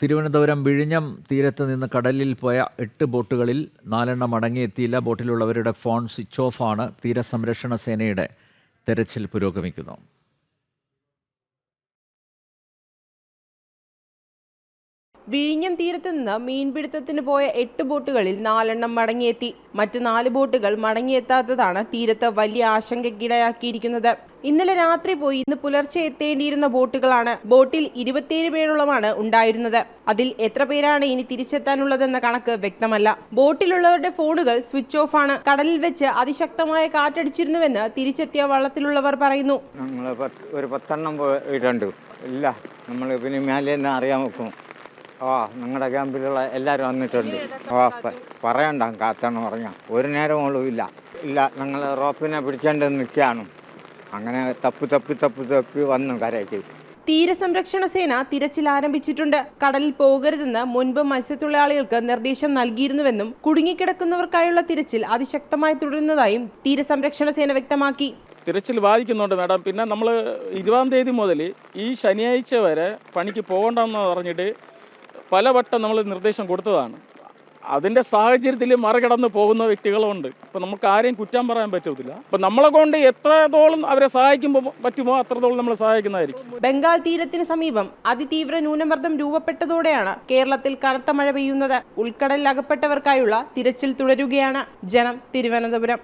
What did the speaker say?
തിരുവനന്തപുരം വിഴിഞ്ഞം തീരത്ത് നിന്ന് കടലിൽ പോയ 8 ബോട്ടുകളിൽ 4 മടങ്ങിയെത്തിയില്ല. ബോട്ടിലുള്ളവരുടെ ഫോൺ സ്വിച്ച് ഓഫാണ്. തീരസംരക്ഷണ സേനയുടെ തെരച്ചിൽ പുരോഗമിക്കുന്നു. വിഴിഞ്ഞം തീരത്ത് നിന്ന് മീൻപിടുത്തത്തിന് പോയ 8 ബോട്ടുകളിൽ 4 മടങ്ങിയെത്തി. മറ്റ് 4 ബോട്ടുകൾ മടങ്ങിയെത്താത്തതാണ് തീരത്ത് വലിയ ആശങ്കയ്ക്കിടയാക്കിയിരിക്കുന്നത്. ഇന്നലെ രാത്രി പോയി ഇന്ന് പുലർച്ചെ എത്തേണ്ടിയിരുന്ന ബോട്ടുകളാണ്. ബോട്ടിൽ 27 പേരോളമാണ് ഉണ്ടായിരുന്നത്. അതിൽ എത്ര പേരാണ് ഇനി തിരിച്ചെത്താനുള്ളതെന്ന കണക്ക് വ്യക്തമല്ല. ബോട്ടിലുള്ളവരുടെ ഫോണുകൾ സ്വിച്ച് ഓഫ് ആണ്. കടലിൽ വെച്ച് അതിശക്തമായ കാറ്റടിച്ചിരുന്നുവെന്ന് തിരിച്ചെത്തിയ വള്ളത്തിലുള്ളവർ പറയുന്നു. ഒരു 10 പോയിട്ടുണ്ട്. ഇല്ല, നമ്മൾ പിന്നെ മേലേന്ന് അറിയാൻ വെക്കും. നിങ്ങളുടെ ക്യാമ്പിലുള്ള എല്ലാവരും വന്നിട്ടുണ്ട്. പറയണ്ട, കാത്താണ് പറഞ്ഞാൽ ഒരു നേരമോളും ഇല്ല. ഞങ്ങൾ റോപ്പിനെ പിടിച്ചേണ്ടി നിൽക്കുകയാണ്. അങ്ങനെ തപ്പി വന്നു കരയ്ക്ക്. തീരസംരക്ഷണ സേന തിരച്ചിൽ ആരംഭിച്ചിട്ടുണ്ട്. കടലിൽ പോകരുതെന്ന് മുൻപ് മത്സ്യത്തൊഴിലാളികൾക്ക് നിർദ്ദേശം നൽകിയിരുന്നുവെന്നും കുടുങ്ങിക്കിടക്കുന്നവർക്കായുള്ള തിരച്ചിൽ അതിശക്തമായി തുടരുന്നതായും തീരസംരക്ഷണ സേന വ്യക്തമാക്കി. തിരച്ചിൽ ബാധിക്കുന്നുണ്ട് മാഡം. പിന്നെ നമ്മൾ 20-ാം തീയതി മുതൽ ഈ ശനിയാഴ്ച വരെ പണിക്ക് പോകണ്ടെന്ന് പറഞ്ഞിട്ട് പലവട്ടം നമ്മൾ നിർദ്ദേശം കൊടുത്തതാണ്. അതിൻ്റെ സാഹചര്യത്തിൽ മറികടന്ന് പോകുന്ന വ്യക്തികളുണ്ട്. അപ്പോൾ നമുക്ക് ആരെയും കുറ്റം പറയാൻ പറ്റത്തില്ല. അപ്പോൾ നമ്മളെ കൊണ്ട് എത്രത്തോളം അവരെ സഹായിക്കുമ്പോൾ പറ്റുമോ അത്രത്തോളം നമ്മൾ സഹായിക്കുന്നതായിരിക്കും. ബംഗാൾ തീരത്തിന് സമീപം അതിതീവ്ര ന്യൂനമർദ്ദം രൂപപ്പെട്ടതോടെയാണ് കേരളത്തിൽ കനത്ത മഴ പെയ്യുന്നത്. ഉൾക്കടലിൽ അകപ്പെട്ടവർക്കായുള്ള തിരച്ചിൽ തുടരുകയാണ്. ജനം, തിരുവനന്തപുരം.